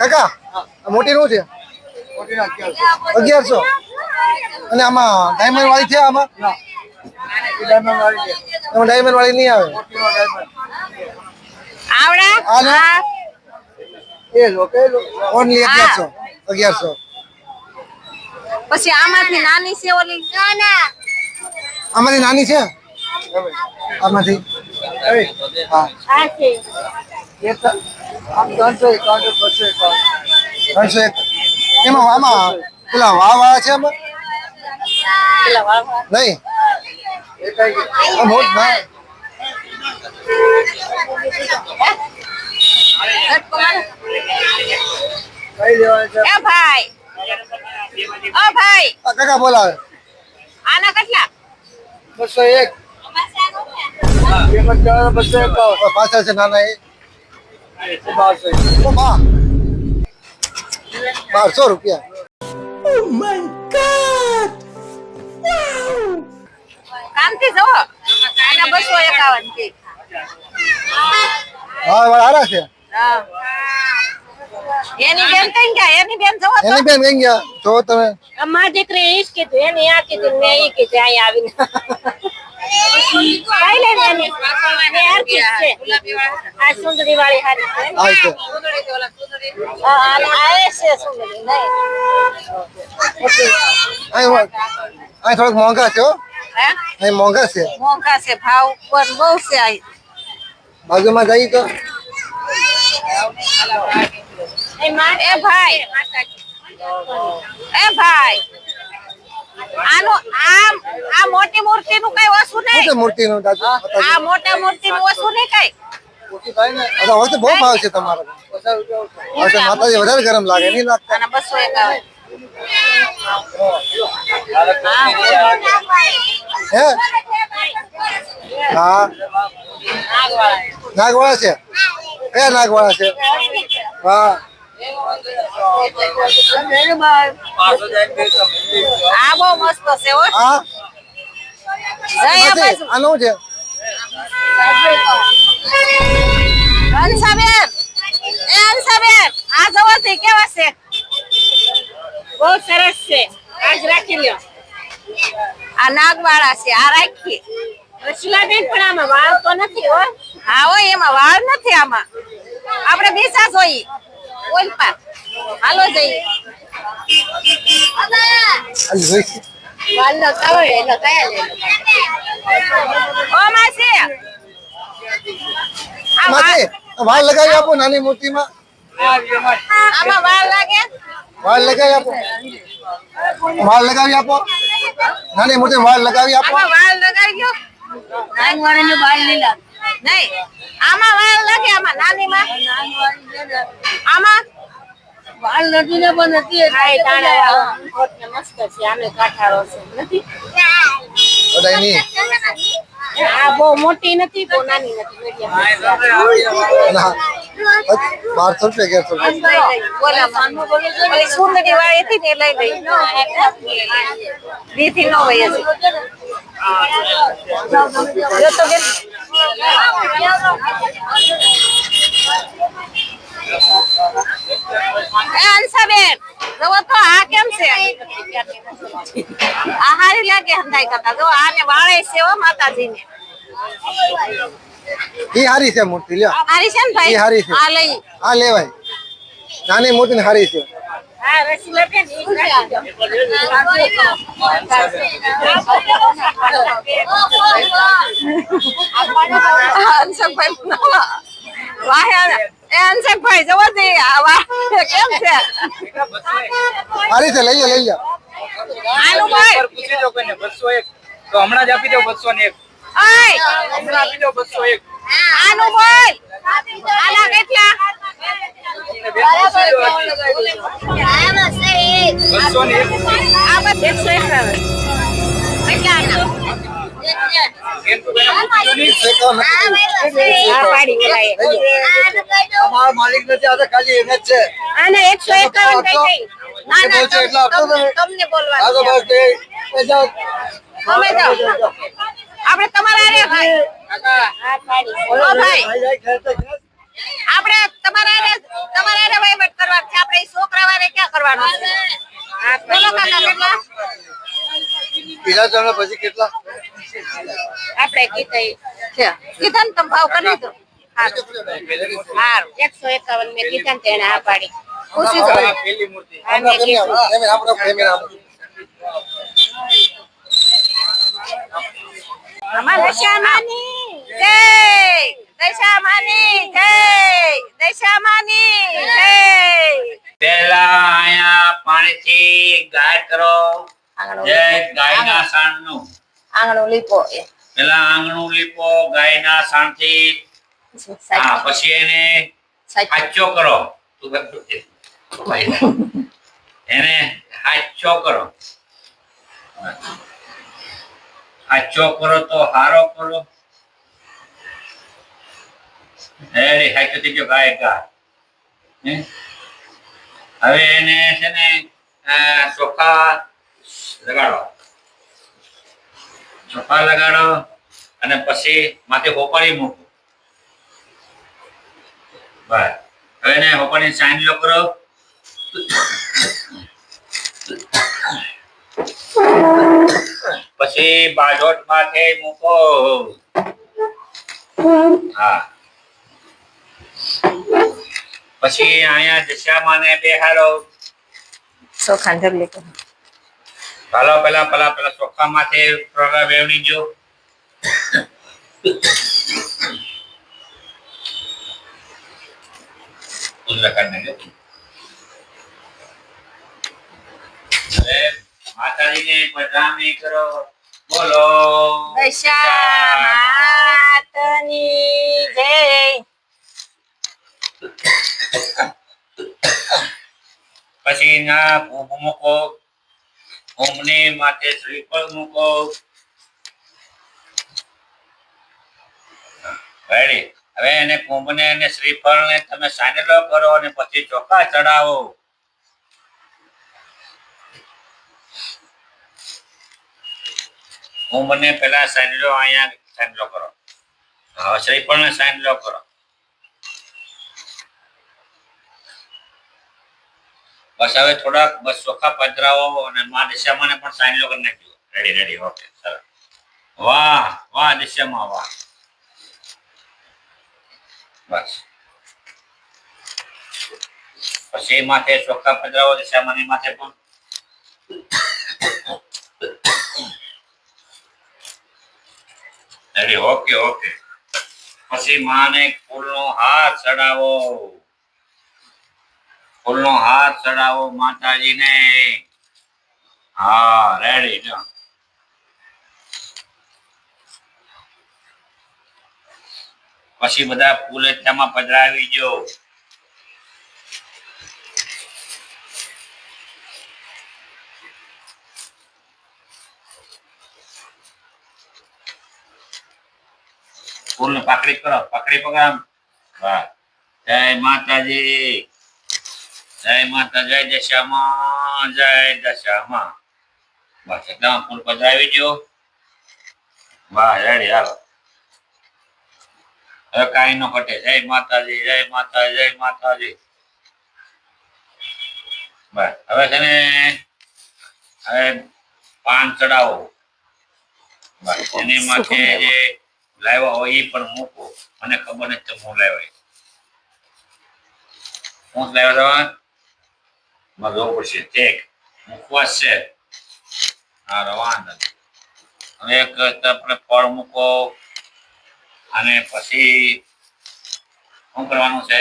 કાકા મોટી નું છે 1100 અને આમાં ડાયમંડ વાળી છે આમાં ડાયમંડ વાળી નહીં આવે ઓનલી 1100 પછી આમાંથી નાની છે ઓલી આમાંથી નાની છે આમાંથી હા આ છે 301 એમાં આમાં પેલા વાળા છે આમાં નહીં મોટ ના એ ભાઈ ઓ ભાઈ કાકા બોલાવે આના કેટલા 201 પાછળ છે નાના એ 1200 રૂપિયા કામથી જવો આના 251 થી હા વાળા છે એની બેન કઈ ગયા એની બેન જવો એની બેન કઈ ગયા જો તમે અમાર દીકરી ઈશ કીધું એની આ કીધું મેં ઈ કીધું અહીંયા આવીને કઈ લે એની ને યાર છે આ સુંદરી વાળી હારી છે આ છે આ છે સુંદરી નહીં આ થોડુંક મોંઘા છે હો હે અહીં મોંઘા છે મોંઘા છે ભાવ પર બહુ છે આ બાજુમાં જઈ તો એ ભાઈ આનો આ મોટી મૂર્તિ નું કઈ વસ્તુ નહીં મૂર્તિ નું દાદુ આ મોટા મૂર્તિ નું વસ્તુ નહીં કઈ હવે તો બહુ ભાવ છે તમારો હવે માતાજી વધારે ગરમ લાગે નહીં લાગતા અને 251 હે હા નાગવાળા છે કયા નાગવાળા છે હા આ બહુ મસ્ત છે હો હા આનું છે અંસાબેન આ જવો છે કેવા છે બહુ સરસ છે આજ રાખી લ્યો આ નાગવાળા છે આ રાખી રસલાબેન પણ આમાં વાળ તો નથી હો હા હોય એમાં વાળ નથી આમાં આપણે બેસા જોઈએ ઓલ પર હાલો જઈએ વાળ ન કાવે એનો કયા લે ઓ માસી માસી વાળ લગાવી આપો નાની મૂર્તિમાં આમાં વાળ લાગે વાળ લગાવી આપો વાળ લગાવી આપો નાની મૂર્તિમાં વાળ લગાવી આપો આમાં વાળ લગાવી ગયો નાનવાળાને વાળ નહીં લાગે નહીં આમાં વાળ લાગે આમાં નાનીમાં આમાં વાળ નથી ને પણ નથી મસ્ત છે આને કાઠાળો છે નથી બધાય નહીં આ બહુ મોટી નથી બહુ નાની નથી મીડિયમ 1200 રૂપિયા 1100 સુંદરી વાળી હતી ને લઈ લઈ દીથી નો હોય જો તો બેન અંસાબેન જો તો આ કેમ છે આ હારી લાગે હંધાઈ કરતા જો આને વાળે છે હો માતાજીને ઈ હારી છે મૂર્તિ લ્યો હારી છે ને ભાઈ ઈ હારી છે આ લઈ આ લેવાય નાની મૂર્તિ ને હારી છે હા રસીલા બેન ભાઈ જવા દે કેમ છે હારી છે લઈ લો આનું ભાઈ પૂછી લો કોઈને 201 તો હમણાં જ આપી દો 201 હમણાં આપી દો 201 આનું બોલ આના કેટલા આ બસ 151 માલિક નથી આવતા ખાલી એમ જ છે આને 151 કઈ કઈ ના ના તમને બોલવાનું તમે જાઓ આપણે તમારા રે ભાઈ ઓ ભાઈ આપણે તમારા રે વહીવટ કરવા લેવાનો છે બોલો કાકા કેટલા પીલા ચણા પછી કેટલા આપણે કીધા ને તમે ભાવ કરી લીધો સારું 151 મેં કીધા ને તેને આ પાડી ખુશી જો પેલી મૂર્તિ આ મેં કીધું અમાર દશામાની જય દશામાની જય દશામાની જય પેલા અહીંયા પાણીથી ગાય કરો જય ગાયના સાણનું આંગણું લીપો પેલા આંગણું લીપો ગાયના સાણથી હા પછી એને હાચો કરો એને હાચો કરો હાચો કરો તો હારો કરો એડી હાચો થઈ ગયો ગાય ગાય હવે એને છે ને ચોખા લગાડો અને પછી માથે હોપારી મૂકો બસ હવે એને હોપારી સાઈન કરો પછી બાજોટ માથે મૂકો હા પછી અહીંયા દશામાને બેહાડો ચોખા ઢગલી કરો ચાલો પેલા ચોખા માથે પ્રોગ્રામ વેવડી જો માતાજીને પધરામણી કરો બોલો દશામાતની જય પછી ના કુંભ મૂકો કુંભની માથે શ્રીફળ મૂકો રેડી હવે એને કુંભને અને શ્રીફળને તમે સાનેલો કરો અને પછી ચોખા ચડાવો કુંભને પેલા સાનેલો અહીંયા સાનેલો કરો હવે શ્રીફળને સાનેલો કરો બસ હવે થોડાક બસ ચોખા પધરાવો અને માં દિશામાં પણ સાઈન કરી નાખ્યો રેડી ઓકે સરસ વાહ વાહ દિશામાં વાહ બસ પછી માથે ચોખા પધરાવો દિશામાં માથે પણ રેડી ઓકે પછી માને ફૂલનો હાર ચડાવો ફૂલનો હાથ ચડાવો માતાજીને હા રેડી જો પછી બધા ફૂલ તેમાં પધરાવી જો ફૂલ પાકડી કરો પાકડી પકડામ વાહ જય માતાજી જય માતા જય દશામાં બસ એકદમ ફૂલ પધરાવી દો વાહ રેડી હાલો હવે કાંઈ ન ઘટે જય માતાજી બસ હવે છે ને હવે પાન ચડાવો બસ એની માથે જે લાવ્યા હોય એ પણ મૂકો મને ખબર નથી હું લાવ્યા હું લાવ્યા જોવું પડશે ઠીક મુખવાસ છે હા રવાના હવે એક આપણે ફળ મૂકો અને પછી શું કરવાનું છે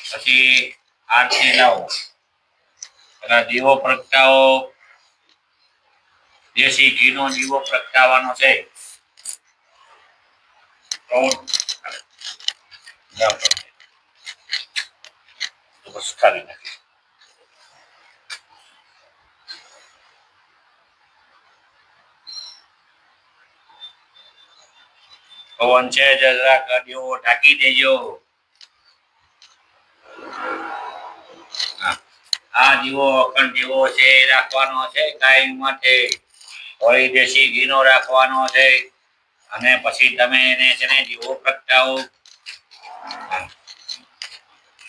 પછી આરતી લાવો પેલા દીવો પ્રગટાવો દેશી ઘીનો દીવો પ્રગટાવવાનો છે બસ ખાલી નાખી પવન છે જરાક દીવો ઢાંકી દેજો આ દીવો અખંડ દીવો છે એ રાખવાનો છે કાયમ માટે થોડી દેશી ઘીનો રાખવાનો છે અને પછી તમે એને છે ને દીવો પ્રગટાવો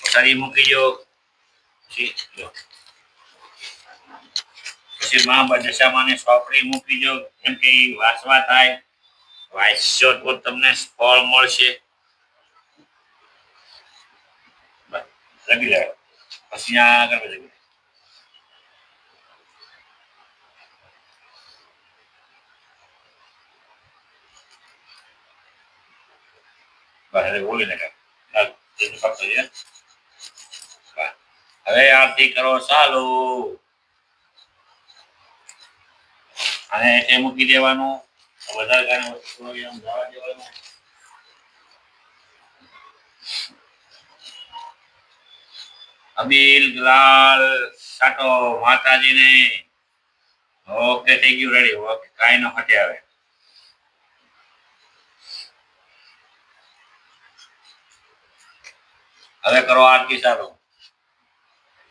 શરીર મૂકી જો પછી માં દશામાને સોપડી મૂકી દો કેમ કે ઈ વાસવા થાય વાંચશો તો તમને ફળ મળશે બસ, લગી જાય પછી આ આગળ વધી બસ હવે બોલી નાખે હવે આરતી કરો ચાલુ અને એ મૂકી દેવાનું વધારે કાંઈ વસ્તુ હોય એમ જવા દેવાનું અબીલ ગુલાલ સાટો માતાજીને ઓકે થઈ ગયું રેડી ઓકે કાંઈ ન હટે આવે હવે કરો આરતી ચાલુ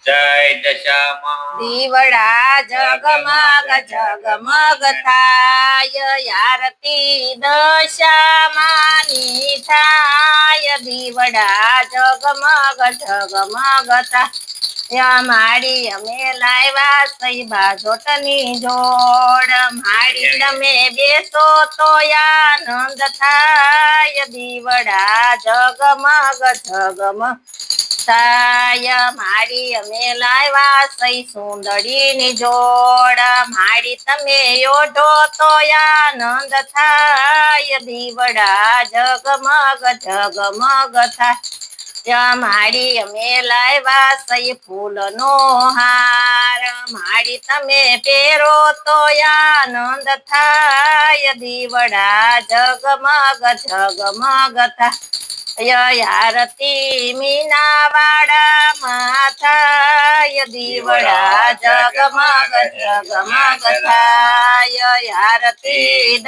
જય દશામાં દીવડા જગમગ જગમગ થાય આરતી દશામાની થાય દીવડા જગમગ જગમગ થાય માડી અમે લાવ્યા સઈ બાજોટની જોડ માડી તમે બેસો તો આનંદ થાય દીવડા જગમગ જગમગ થાય માડી અમે લાવ્યા સઈ સુંદરીની જોડ માડી તમે ઓઢો તો આનંદ થાય દીવડા જગમગ જગમગ થાય માડી અમે લાવ્યા સઈ ફૂલનો હાર માડી તમે પહેરો તો આનંદ થાય દીવડા જગમગ જગમગ થાય આરતી મીનાવાડા માથાય દીવડા જગમગ જગમગ થાય આરતી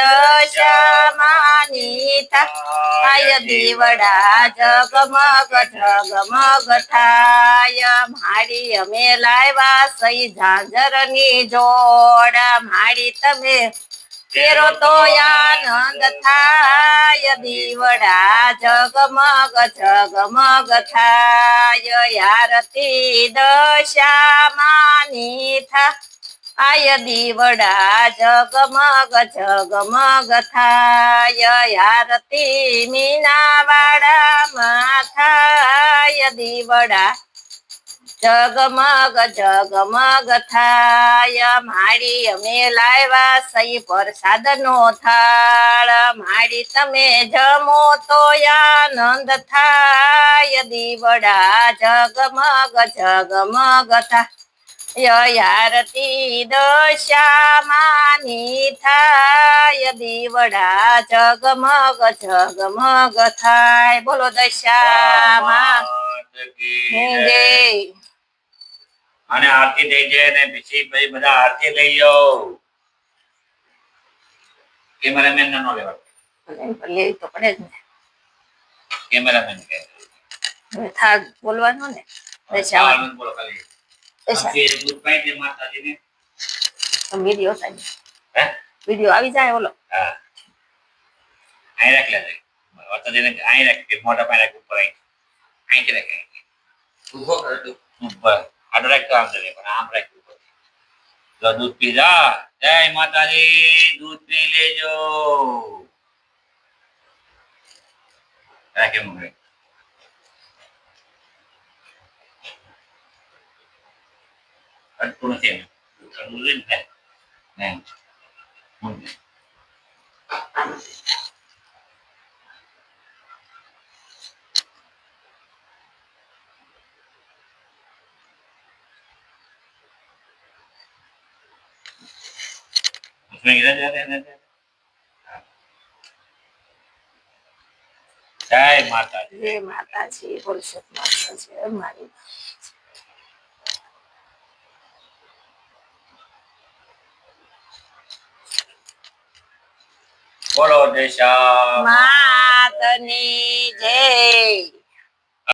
દશામાની થાય દીવડા જગમગ જગમગ થાય માડી અમે લાવ્યા સઈ ઝાંઝરની જોડ માડી તમે તેરો તો આનંદ થાય દીવડા જગમગ જગમગ થાય આરતી દશામાની થાય દીવડા જગમગ જગમગ થાય આરતી મીનાવાડામાં થાય દીવડા જગમગ જગમગ થાય માડી અમે લાવ્યા સઈ પ્રસાદનો થાળ માડી તમે જમો તો આનંદ થાય દીવડા જગમગ જગમગ થાય આરતી દશામાની થાય દીવડા જગમગ જગમગ થાય બોલો દશામાં જય અને આરતી થઈ જાય ને પછી બધા આરતી લઈ લો કેમેરામેન ને નો લેવા લેવી તો પડે જ ને કેમેરામેન કે થાળ બોલવાનો ને દશામાં બોલો ખાલી પછી દૂધ પાઈ દે માતાજીને વિડીયો થાય હે વિડીયો આવી જાય ઓલો હા આઈ રાખ લે માતાજીને આઈ રાખ મોટા પાઈ રાખ ઉપર આઈ કે રાખ ઉભો કર દો ઉપર આડો રાખ તો આમ દે પણ આમ રાખ ઉપર લો દૂધ પી જા જય માતાજી દૂધ પી લેજો રાખે મુરે અટકું છે મુરે ને મુરે उसमें गिरा जाते हैं जय माता दी જય માતાજી પુરુષોત્તમ માતાજી મારી बोलो देशा માતની જય